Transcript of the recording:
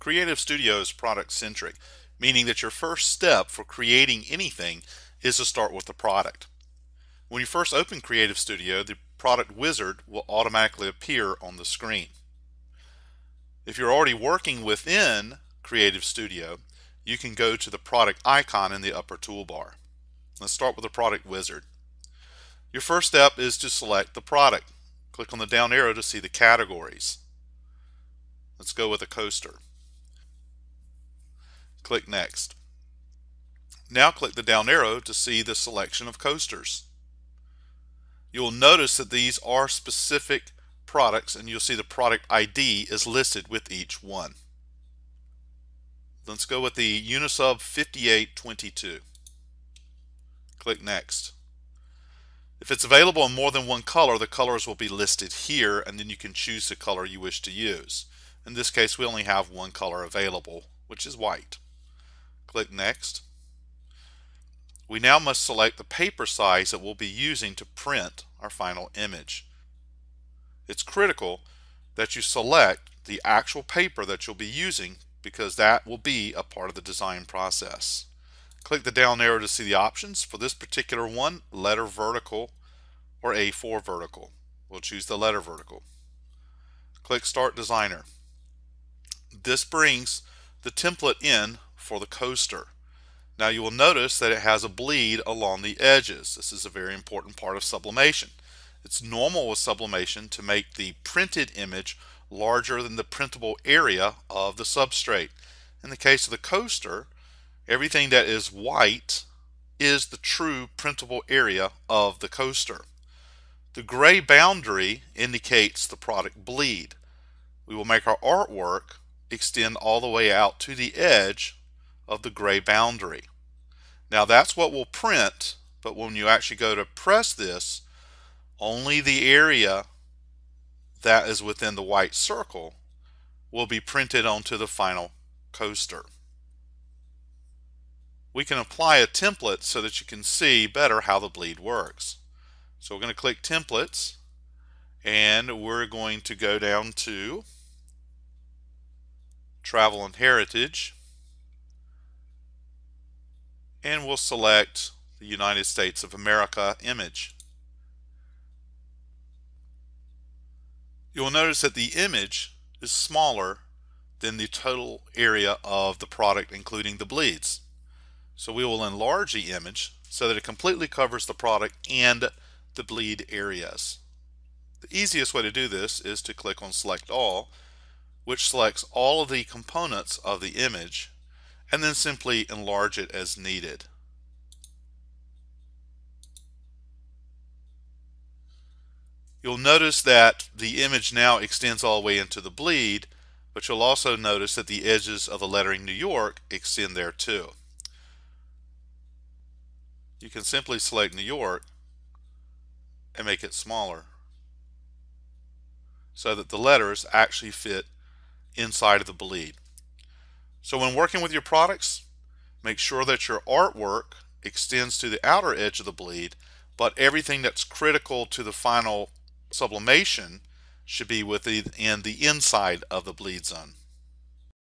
Creative Studio is product-centric, meaning that your first step for creating anything is to start with the product. When you first open Creative Studio, the product wizard will automatically appear on the screen. If you're already working within Creative Studio, you can go to the product icon in the upper toolbar. Let's start with the product wizard. Your first step is to select the product. Click on the down arrow to see the categories. Let's go with a coaster. Click Next. Now click the down arrow to see the selection of coasters. You'll notice that these are specific products, and you'll see the product ID is listed with each one. Let's go with the Unisub 5822. Click Next. If it's available in more than one color, the colors will be listed here, and then you can choose the color you wish to use. In this case, we only have one color available, which is white. Click Next. We now must select the paper size that we'll be using to print our final image. It's critical that you select the actual paper that you'll be using, because that will be a part of the design process. Click the down arrow to see the options. For this particular one, letter vertical or A4 vertical. We'll choose the letter vertical. Click Start Designer. This brings the template in for the coaster. Now you will notice that it has a bleed along the edges. This is a very important part of sublimation. It's normal with sublimation to make the printed image larger than the printable area of the substrate. In the case of the coaster, everything that is white is the true printable area of the coaster. The gray boundary indicates the product bleed. We will make our artwork extend all the way out to the edge of the gray boundary. Now that's what we'll print, but when you actually go to press this, only the area that is within the white circle will be printed onto the final coaster. We can apply a template so that you can see better how the bleed works. So we're going to click Templates, and we're going to go down to Travel and Heritage, and we'll select the United States of America image. You'll notice that the image is smaller than the total area of the product, including the bleeds. So we will enlarge the image so that it completely covers the product and the bleed areas. The easiest way to do this is to click on Select All, which selects all of the components of the image, and then simply enlarge it as needed. You'll notice that the image now extends all the way into the bleed, but you'll also notice that the edges of the lettering New York extend there too. You can simply select New York and make it smaller so that the letters actually fit inside of the bleed. So when working with your products, make sure that your artwork extends to the outer edge of the bleed, but everything that's critical to the final sublimation should be within the inside of the bleed zone.